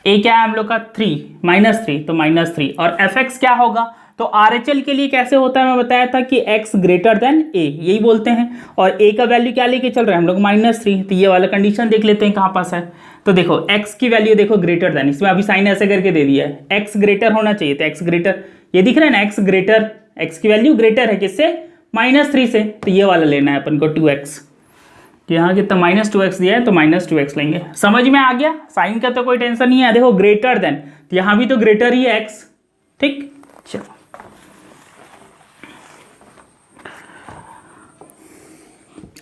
a क्या है हम लोग का 3, -3, तो -3, और एफ एक्स क्या होगा, तो RHL के लिए कैसे होता है मैं बताया था कि x ग्रेटर देन a, यही बोलते हैं, और a का वैल्यू क्या लेके चल रहे हैं हम लोग -3, तो ये वाला कंडीशन देख लेते हैं कहाँ पास है। तो देखो x की वैल्यू देखो ग्रेटर देन, इसमें अभी साइन ऐसे करके दे दिया है, x ग्रेटर होना चाहिए, तो x ग्रेटर, ये दिख रहा है ना, x ग्रेटर, x की वैल्यू ग्रेटर है किससे, -3 से, तो ये वाला लेना है अपन को 2x, तो यहाँ कितना -2x दिया है, तो -2x लेंगे। समझ में आ गया, साइन का तो कोई टेंशन नहीं है, देखो ग्रेटर देन, तो यहाँ भी तो ग्रेटर ही है x, ठीक। चलो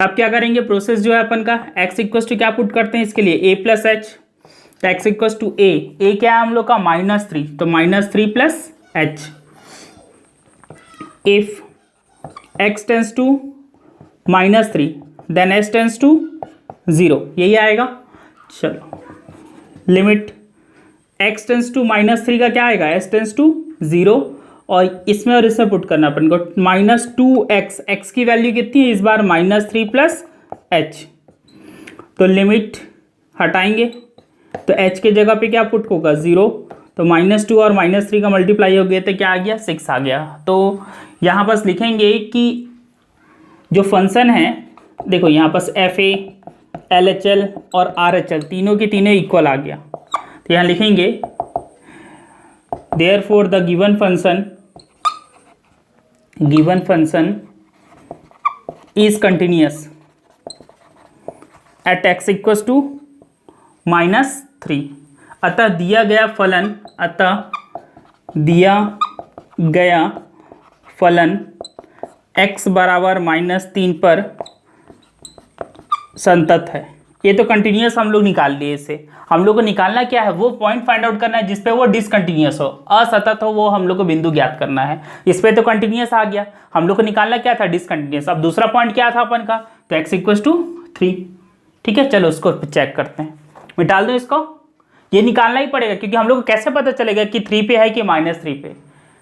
अब क्या करेंगे, प्रोसेस जो है अपन का, x इक्वल टू क्या पुट करते हैं इसके लिए, a प्लस एच, तो x इक्वल टू a क्या है हम लोग का -3, तो -3 + h, if x tends to -3 then h tends to 0, यही आएगा। चलो लिमिट x टेंस टू -3 का क्या आएगा, h टेंस टू 0, और इसमें और इसमें पुट करना अपन को -2x, x की वैल्यू कितनी है इस बार -3 + h, तो लिमिट हटाएंगे, तो h के जगह पे क्या पुट होगा 0, तो -2 और -3 का मल्टीप्लाई हो गया, तो क्या आ गया 6 आ गया। तो यहाँ पास लिखेंगे कि जो फंक्शन है, देखो यहाँ पास FA, LHL और RHL तीनों के तीनों इक्वल आ गया, तो यहाँ लिखेंगे therefore the given function is continuous at x equals to -3, अतः दिया गया फलन x बराबर -3 पर संतत है। ये तो कंटिन्यूस हम लोग निकाल लिए, इसे हम लोग को निकालना क्या है, वो पॉइंट फाइंड आउट करना है जिसपे वो डिसकंटिन्यूस हो, असतत हो, वो हम लोग को बिंदु ज्ञात करना है। इस पे तो कंटिन्यूस आ गया, हम लोग को निकालना क्या था, डिसकंटिन्यूस। अब दूसरा पॉइंट क्या था अपन का, तो x इक्वल टू 3, ठीक है। चलो उसको चेक करते हैं, मैं डाल दूँ इसको, ये निकालना ही पड़ेगा, क्योंकि हम लोग को कैसे पता चलेगा कि 3 पे है कि -3 पे,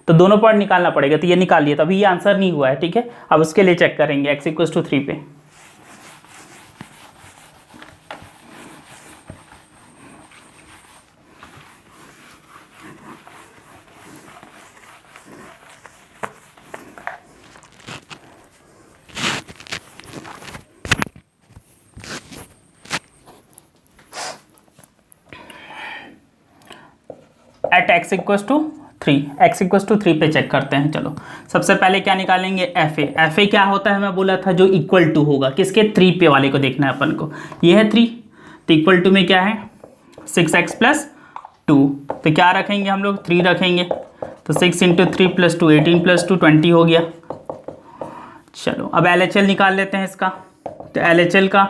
तो दोनों पॉइंट निकालना पड़ेगा, तो ये निकालिए, तभी ये आंसर नहीं हुआ है। ठीक है, अब उसके लिए चेक करेंगे x = 3 पे। एट x = 3, x = 3 पे चेक करते हैं। चलो सबसे पहले क्या निकालेंगे, एफ ए क्या होता है, मैं बोला था जो इक्वल टू होगा किसके, 3 पे वाले को देखना है अपन को। ये है 3, तो इक्वल टू में क्या है 6x + 2, तो क्या रखेंगे हम लोग, 3 रखेंगे, तो 6 × 3 + 2 18 + 2 20 हो गया। चलो अब LHL निकाल लेते हैं इसका, तो LHL का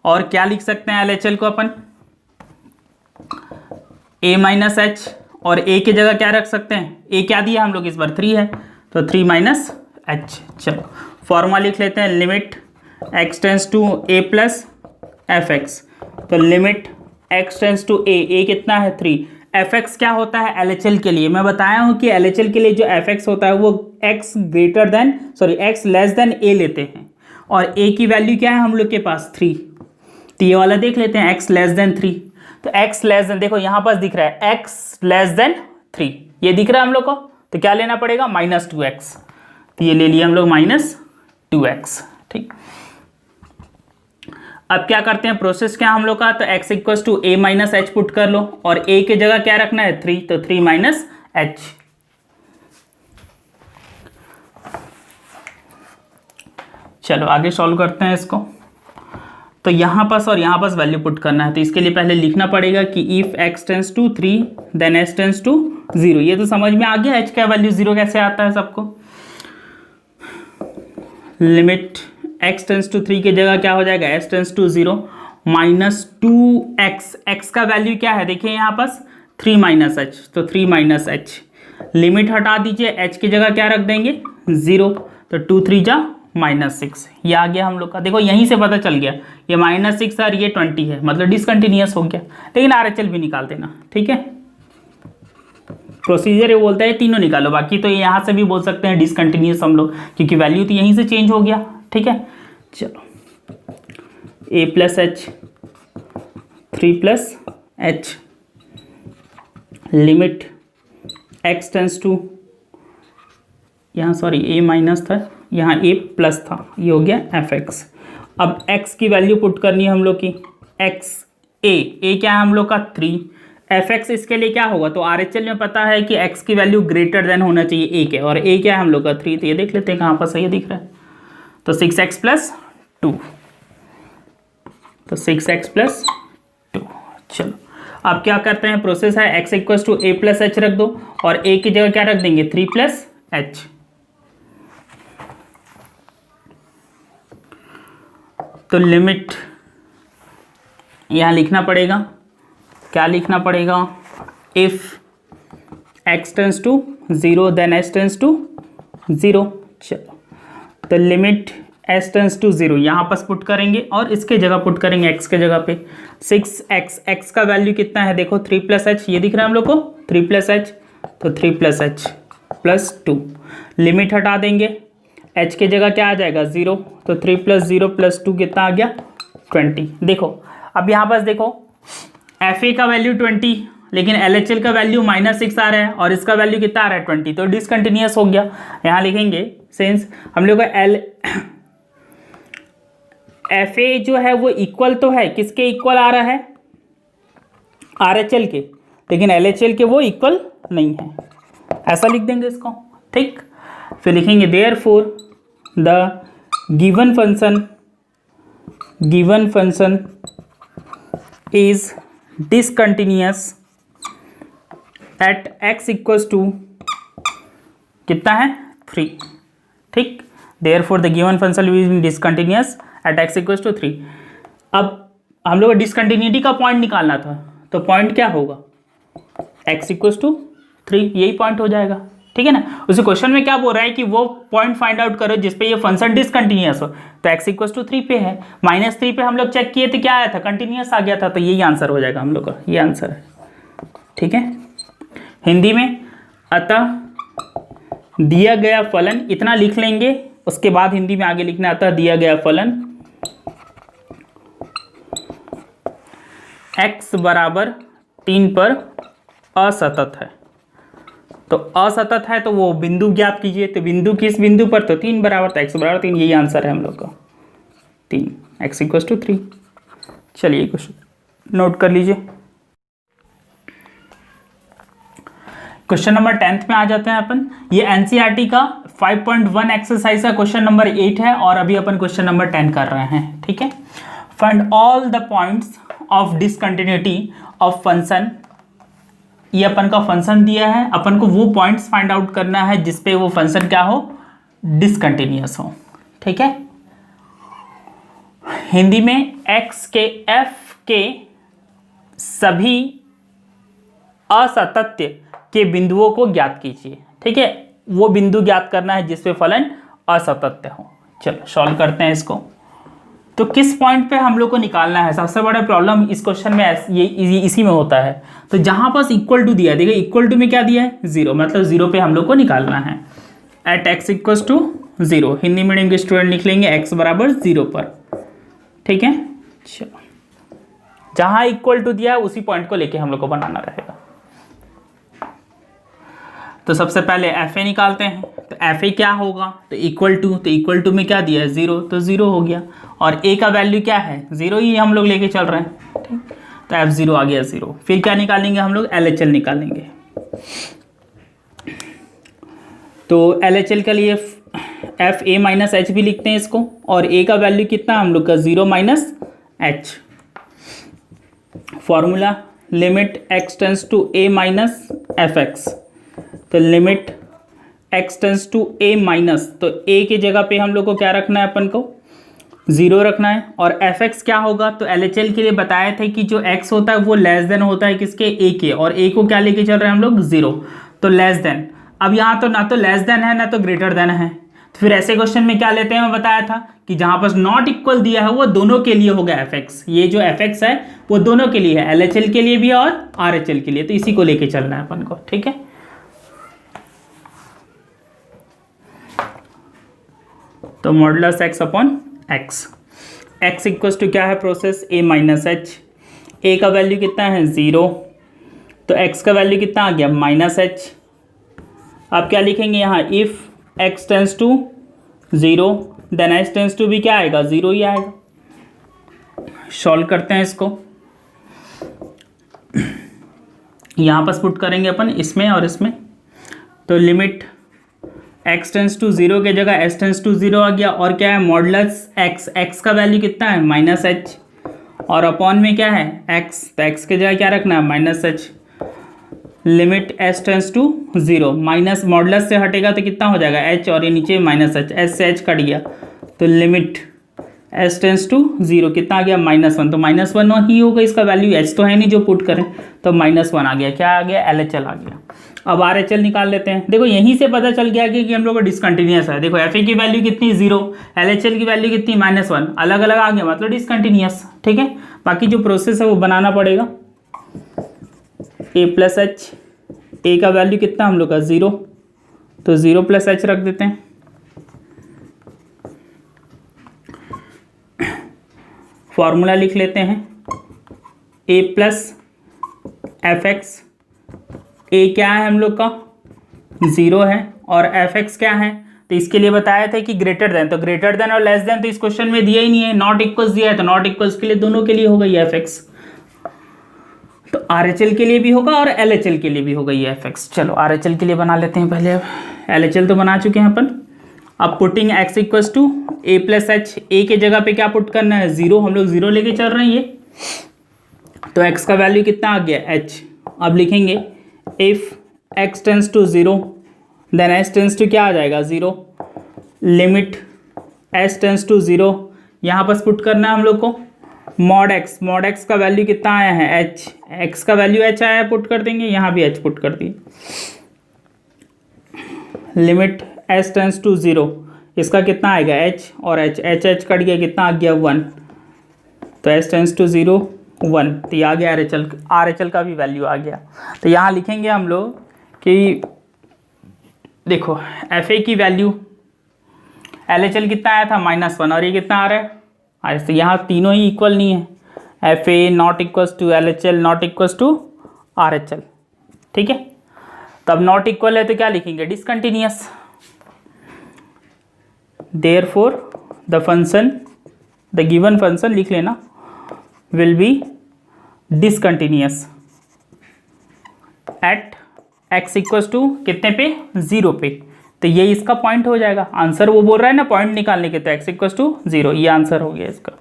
और क्या लिख सकते हैं, LHL को अपन a - h, और a की जगह क्या रख सकते हैं, a क्या दिया हम लोग इस बार 3 है, तो 3 - h। चलो फॉर्मूला लिख लेते हैं, limit x tends to a + fx, तो limit x tends to a कितना है 3, fx क्या होता है LHL के लिए, मैं बताया हूँ कि LHL के लिए जो fx होता है वो x लेस देन a लेते हैं, और a की वैल्यू क्या है हम लोग के पास 3, तो ये वाला देख लेते हैं x लेस देन 3, तो x लेस देन, देखो यहाँ पास दिख रहा है x लेस देन 3, ये दिख रहा है हम लोग को, तो क्या लेना पड़ेगा -2x, तो ये ले लिया हम लोग -2x। ठीक, अब क्या करते हैं, प्रोसेस क्या हम लोग का, तो x = a - h पुट कर लो, और a की जगह क्या रखना है 3, तो 3 - h। चलो आगे सॉल्व करते हैं इसको, तो यहाँ पास और यहाँ पास वैल्यू पुट करना है, तो इसके लिए पहले लिखना पड़ेगा कि if x tends to 3 then h tends to 0, ये तो समझ में आ गया h का वैल्यू 0 कैसे आता है सबको। लिमिट x टेंस टू 3 की जगह क्या हो जाएगा, h tends to 0 -2x, x का वैल्यू क्या है देखिए यहाँ पास 3 - h, तो 3 - h, लिमिट हटा दीजिए, h की जगह क्या रख देंगे 0, तो 2 3 जा -6, ये आ गया हम लोग का, देखो यहीं से पता चल गया ये -6 और ये 20 है, मतलब डिसकंटिन्यूअस हो गया, लेकिन RHL भी निकाल देना। ठीक है, प्रोसीजर ये बोलता है तीनों निकालो, बाकी तो यहाँ से भी बोल सकते हैं डिसकंटिन्यूअस हम लोग, क्योंकि वैल्यू तो यहीं से चेंज हो गया। ठीक है, चलो a + h 3 + h, limit x tends to, यहाँ सॉरी a- था, यहाँ a+ था, ये हो गया fx। अब x की वैल्यू पुट करनी है हम लोग की, a क्या है हम लोग का 3, fx इसके लिए क्या होगा, तो RHL में पता है कि x की वैल्यू ग्रेटर देन होना चाहिए a के, और a क्या है हम लोग का 3, तो ये देख लेते हैं कहाँ पर सही दिख रहा है, तो 6x + 2, तो 6x + 2। चलो अब क्या करते हैं, प्रोसेस है x = a + h रख दो, और a की जगह क्या रख देंगे 3 + h, तो लिमिट यहाँ लिखना पड़ेगा, क्या लिखना पड़ेगा, if x tends to 0 then h tends to 0। चलो तो लिमिट h टेंस टू 0 यहाँ पर पुट करेंगे, और इसके जगह पुट करेंगे x के जगह पे 6x, x का वैल्यू कितना है देखो 3 + h, ये दिख रहा है हम लोग को 3 + h, तो 3 + h + 2, लिमिट हटा देंगे, h की जगह क्या आ जाएगा 0, तो 3 + 0 + 2 कितना आ गया 20। देखो अब यहाँ पास देखो FA का वैल्यू 20, लेकिन LHL का वैल्यू -6 आ रहा है, और इसका वैल्यू कितना आ रहा है 20, तो डिसकंटिन्यूअस हो गया। यहाँ लिखेंगे सिंस हम लोग का FA जो है वो इक्वल तो है, किसके इक्वल आ रहा है RHL के, लेकिन LHL के वो इक्वल नहीं है, ऐसा लिख देंगे इसको। ठीक, फिर लिखेंगे therefore the given function is discontinuous at x = कितना है 3। ठीक, therefore the given function is discontinuous at x = 3। अब हम लोग को डिसकंटिन्यूटी का पॉइंट निकालना था, तो पॉइंट क्या होगा x = 3, यही पॉइंट हो जाएगा। ठीक है ना, उस क्वेश्चन में क्या बोल रहा है कि वो पॉइंट फाइंड आउट करो जिसपे ये फंक्शन डिसकंटिन्यूअस हो, तो x = 3 पे है, -3 पे हम लोग चेक किए थे क्या आया था, कंटिन्यूअस आ गया था, तो यही आंसर हो जाएगा हम लोग का, ये आंसर है। ठीक है, हिंदी में अतः दिया गया फलन, इतना लिख लेंगे, उसके बाद हिंदी में आगे लिखना आता है दिया गया फलन x बराबर 3 पर असतत है। तो असतत है तो वो बिंदु ज्ञात कीजिए, तो बिंदु किस बिंदु पर, तो 3 बराबर, तो x बराबर 3, यही आंसर है हम लोग का 3, x इक्वल्स टू 3। चलिए क्वेश्चन नोट कर लीजिए। क्वेश्चन नंबर 10th में आ जाते हैं अपन। ये एनसीईआरटी का 5.1 एक्सरसाइज का क्वेश्चन नंबर 8 है और अभी अपन क्वेश्चन नंबर 10 कर रहे हैं, ठीक है। Find all the points of discontinuity of function, ये अपन का फंक्शन दिया है, अपन को वो पॉइंट्स फाइंड आउट करना है जिसपे वो फंक्शन क्या हो, डिसकंटिन्यूअस हो, ठीक है। हिंदी में x के f के सभी असतत्य के बिंदुओं को ज्ञात कीजिए, ठीक है। वो बिंदु ज्ञात करना है जिसपे फलन असतत्य हो। चलो सॉल्व करते हैं इसको। तो किस पॉइंट पे हम लोग को निकालना है, सबसे बड़ा प्रॉब्लम इस क्वेश्चन में ये इसी में होता है। तो जहां पास इक्वल टू दिया, देखिए इक्वल टू में क्या दिया है, 0, मतलब 0 पे हम लोग को निकालना है। At x equals to 0, Hindi medium के स्टूडेंट लिख लेंगे x बराबर 0 पर, ठीक है। चलो जहां इक्वल टू दिया है उसी पॉइंट को लेके हम लोग को बनाना रहेगा। तो सबसे पहले एफ ए निकालते हैं। तो एफ ए क्या होगा, तो इक्वल टू, तो इक्वल टू में क्या दिया है 0, तो 0 हो गया। और ए का वैल्यू क्या है, 0 ही हम लोग लेके चल रहे हैं, ठीक। तो एफ 0 आ गया 0। फिर क्या निकालेंगे हम लोग, एल एच एल निकालेंगे। तो एल एच एल के लिए एफ ए माइनस एच भी लिखते हैं इसको, और ए का वैल्यू कितना हम लोग का 0 minus h. Formula limit x tends to A minus F x, तो limit x tends to a minus, तो a की जगह पे हम लोग को क्या रखना है, अपन को 0 रखना है। और fx क्या होगा, तो LHL के लिए बताए थे कि जो x होता है वो लेस देन होता है किसके, a के, और a को क्या लेके चल रहे हैं हम लोग 0, तो लेस देन। अब यहाँ तो ना तो लेस देन है ना तो ग्रेटर देन है, तो फिर ऐसे क्वेश्चन में क्या लेते हैं, मैं बताया था कि जहाँ पर नॉट इक्वल दिया है वो दोनों के लिए होगा fx। ये जो fx है वो दोनों के लिए है, LHL के लिए भी और RHL के लिए, तो इसी को लेके चलना है अपन को, ठीक है। तो modulus x upon x, x equals to क्या है process, a minus H. a का वैल्यू कितना है 0, तो x का वैल्यू कितना आ गया माइनस एच। अब क्या लिखेंगे यहाँ, if x tends to 0 then h tends to भी क्या आएगा 0 ही आएगा। सॉल्व करते हैं इसको, यहाँ पर पुट करेंगे अपन इसमें और इसमें। तो लिमिट x टेंस टू 0 के जगह s टेंस टू 0 आ गया, और क्या है मॉडुलस x, x का वैल्यू कितना है माइनस एच, और अपॉन में क्या है x, तो x के जगह क्या रखना है minus H. Limit s tends to 0, minus modulus से हटेगा तो कितना हो जाएगा h, और ये नीचे माइनस एच, s से h कट गया, तो लिमिट s टेंस टू 0 कितना आ गया -1, तो -1 ही होगा इसका वैल्यू, h तो है नहीं जो पुट करें, तो -1 आ गया, क्या आ गया LHL आ गया। अब RHL निकाल लेते हैं। देखो यहीं से पता चल गया कि हम लोग को डिसकंटिन्यूअस है। देखो एफ ए की वैल्यू कितनी 0, LHL की वैल्यू कितनी -1, अलग अलग आ गया मतलब डिसकंटिन्यूअस, ठीक है। बाकी जो प्रोसेस है वो बनाना पड़ेगा। a प्लस एच, ए का वैल्यू कितना हम लोग का 0, तो 0 प्लस एच रख देते हैं। फॉर्मूला लिख लेते हैं, a प्लस एफ एक्स, ए क्या है हम लोग का 0 है, और एफ एक्स क्या है, तो इसके लिए बताया था कि ग्रेटर देन, तो ग्रेटर देन और लेस देन तो इस क्वेश्चन में दिया ही नहीं है, नॉट इक्वल्स दिया है, तो नॉट इक्वल्स के लिए दोनों के लिए होगा ये एफ एक्स। तो RHL के लिए भी होगा और LHL के लिए भी होगा ये एफ एक्स। चलो RHL के लिए बना लेते हैं पहले, अब LHL तो बना चुके हैं अपन। अब putting x equals to a plus h, a के जगह पे क्या पुट करना है 0, हम लोग 0 लेके चल रहे हैं ये, तो x का वैल्यू कितना आ गया h। अब लिखेंगे if x tends to 0 then s tends to क्या आ जाएगा 0, लिमिट s टेंस टू 0, यहाँ पर पुट करना है हम लोग को मॉड x का वैल्यू कितना आया है h, x का वैल्यू h आया है, पुट कर देंगे, यहाँ भी h पुट कर दिए। लिमिट s टेंस टू 0, इसका कितना आएगा h, और h कट गया, कितना आ गया 1, तो s टेंस टू 0 1, तो ये आ गया RHL, RHL का भी वैल्यू आ गया। तो यहाँ लिखेंगे हम लोग कि देखो एफ ए की वैल्यू एल एच एल कितना आया था -1 और ये कितना आ रहा है तो यहाँ तीनों ही इक्वल नहीं है, F A not equals to L H L not equals to R H L, ठीक है। तब नॉट इक्वल है तो क्या लिखेंगे, discontinuous. Therefore the function, the given function लिख लेना, will be discontinuous at X equals to कितने पे, 0 पे। तो ये इसका पॉइंट हो जाएगा, आंसर वो बोल रहा है ना पॉइंट निकालने के, तो एक्स इक्वल्स टू 0, ये आंसर हो गया इसका,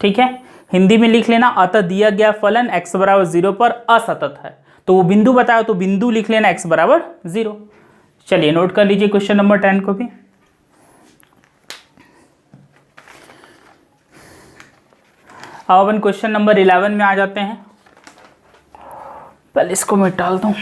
ठीक है। हिंदी में लिख लेना, अतः दिया गया फलन x बराबर 0 पर असतत है, तो वो बिंदु बताओ तो बिंदु लिख लेना x बराबर 0। चलिए नोट कर लीजिए क्वेश्चन नंबर 10 को भी। अब अपन क्वेश्चन नंबर 11 में आ जाते हैं। पहले इसको मैं टाल दूं।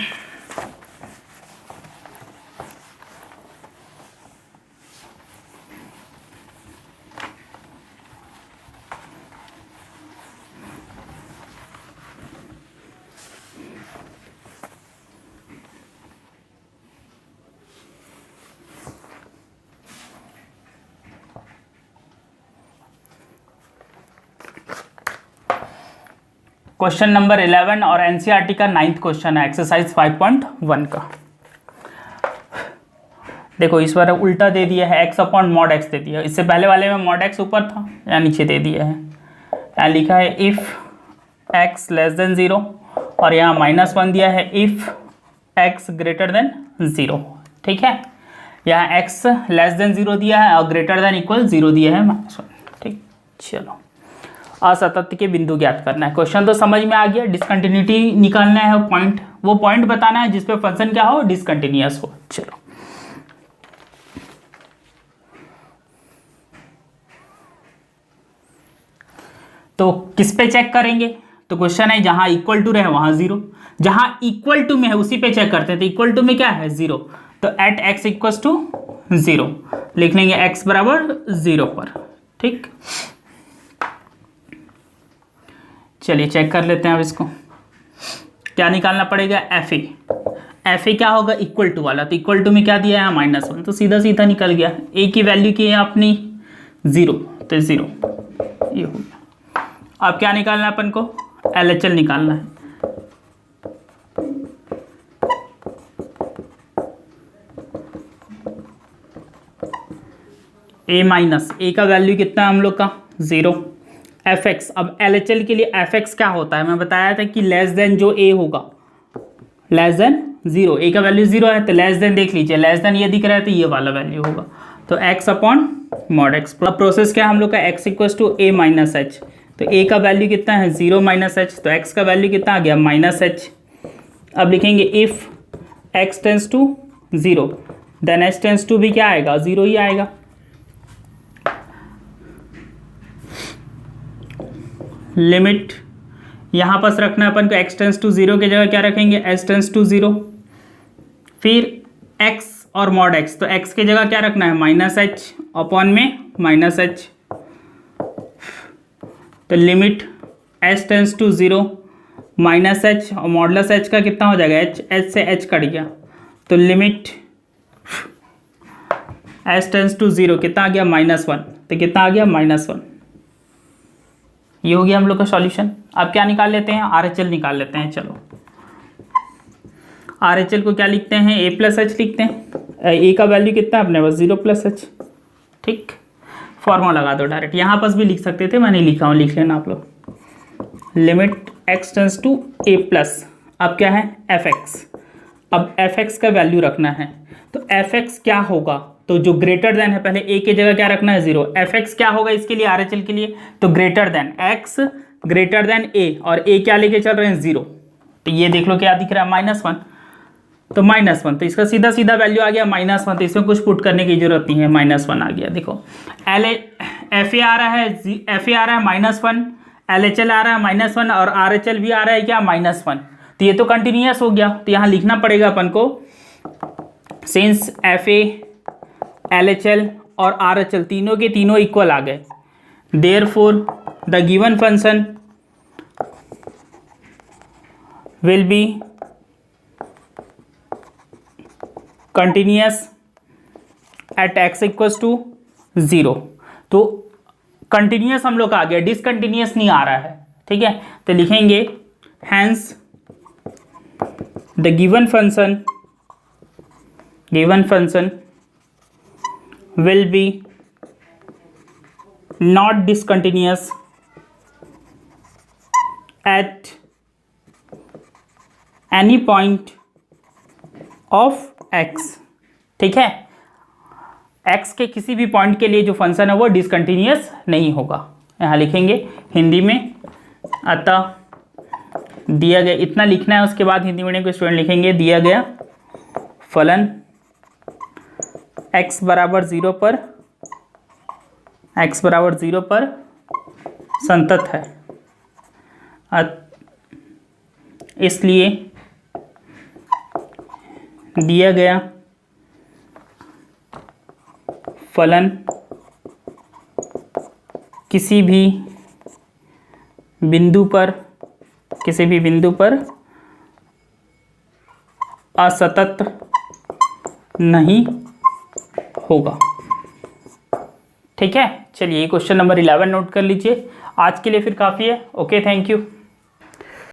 क्वेश्चन नंबर 11 और एनसीईआरटी का 9th क्वेश्चन है, एक्सरसाइज 5.1 का। देखो इस बार उल्टा दे दिया है, x अपॉन मॉड x दे दिया, इससे पहले वाले में मॉड x ऊपर था, या नीचे दे दिया है। यहाँ लिखा है इफ़ x लेस देन 0 और यहाँ -1 दिया है इफ़ x ग्रेटर देन 0, ठीक है। यहाँ x लेस देन 0 दिया है और ग्रेटर देन इक्वल 0 दिया है -1, ठीक। चलो असतत के बिंदु ज्ञात करना है। क्वेश्चन तो समझ में आ गया, डिसकंटिन्यूटी निकालना है, पॉइंट, वो पॉइंट बताना है जिसपे फंक्शन क्या हो, डिसकंटिन्यूअस हो। चलो तो किस पे चेक करेंगे, तो क्वेश्चन है जहां इक्वल टू रहे वहां 0, जहां इक्वल टू में है उसी पे चेक करते हैं। तो इक्वल टू में क्या है 0, तो एट x इक्वल्स टू 0 लिख लेंगे, x बराबर 0 पर, ठीक। चलिए चेक कर लेते हैं अब इसको, क्या निकालना पड़ेगा, एफ ए क्या होगा, इक्वल टू वाला, तो इक्वल टू में क्या दिया है -1, तो सीधा सीधा निकल गया। ए की वैल्यू की है अपनी 0, तो 0 ये हो गया। अब क्या निकालना है अपन को, LHL निकालना है। ए का वैल्यू कितना है हम लोग का 0, fx। अब LHL के लिए fx क्या होता है, मैं बताया था कि लेस देन जो a होगा, लेस देन 0, a का वैल्यू 0 है तो लेस देन देख लीजिए, लेस देन ये दिख रहा है तो ये वाला वैल्यू होगा, तो x अपॉन मॉड x। अब प्रोसेस क्या है हम लोग का, x equals to a minus h, तो a का वैल्यू कितना है 0 माइनस h, तो x का वैल्यू कितना आ गया -h। अब लिखेंगे if x tends to 0 then h tends to भी क्या आएगा, 0 ही आएगा। लिमिट यहाँ पास रखना है अपन को, x टेंस टू 0 की जगह क्या रखेंगे, h टेंस टू 0, फिर x और मॉड x, तो x की जगह क्या रखना है -h अपॉन में -h, तो limit h tends to 0 -h और मॉडलस h का कितना हो जाएगा, h से h कट गया, तो लिमिट h टेंस टू 0 कितना आ गया -1, तो कितना आ गया -1। ये हो गया हम लोग का सॉल्यूशन। अब क्या निकाल लेते हैं, RHL निकाल लेते हैं। चलो RHL को क्या लिखते हैं, a प्लस एच लिखते हैं। a का वैल्यू कितना है अपने पास 0 प्लस एच, ठीक। फॉर्मूला लगा दो डायरेक्ट, यहाँ पास भी लिख सकते थे, मैंने लिखा हूँ, लिख लेना आप लोग। Limit x tends to a plus, अब क्या है fx, अब fx का वैल्यू रखना है, तो fx क्या होगा, तो जो ग्रेटर देन है, पहले a की जगह क्या रखना है 0, fx क्या होगा इसके लिए, RHL के लिए, तो greater than x greater than a, और a क्या लेके चल रहे हैं 0, तो ये देख लो क्या दिख रहा है -1, तो -1, तो इसका सीधा सीधा वैल्यू आ गया -1, तो इसमें कुछ पुट करने की जरूरत नहीं है, -1 आ गया। देखो FA आ रहा है, FA आ रहा है -1, LHL आ रहा है -1 और RHL भी आ रहा है क्या -1, तो ये तो कंटिन्यूअस हो गया, तो यहाँ लिखना पड़ेगा अपन को, सिंस FA LHL और RHL तीनों के तीनों इक्वल आ गए, therefore the given function will be continuous at x equals to 0। तो कंटिन्यूअस हम लोग का आ गया, डिसकंटिन्यूअस नहीं आ रहा है, ठीक है। तो लिखेंगे hence the given function will be not discontinuous at any point of x, ठीक है। x के किसी भी पॉइंट के लिए जो फंक्शन है वो डिसकंटिन्यूअस नहीं होगा। यहाँ लिखेंगे हिंदी में, अतः दिया गया, इतना लिखना है, उसके बाद हिंदी मीडियम के स्टूडेंट लिखेंगे दिया गया फलन x बराबर 0 पर संतत है, इसलिए दिया गया फलन किसी भी बिंदु पर असतत नहीं होगा, ठीक है। चलिए क्वेश्चन नंबर 11 नोट कर लीजिए। आज के लिए फिर काफ़ी है। Okay, thank you.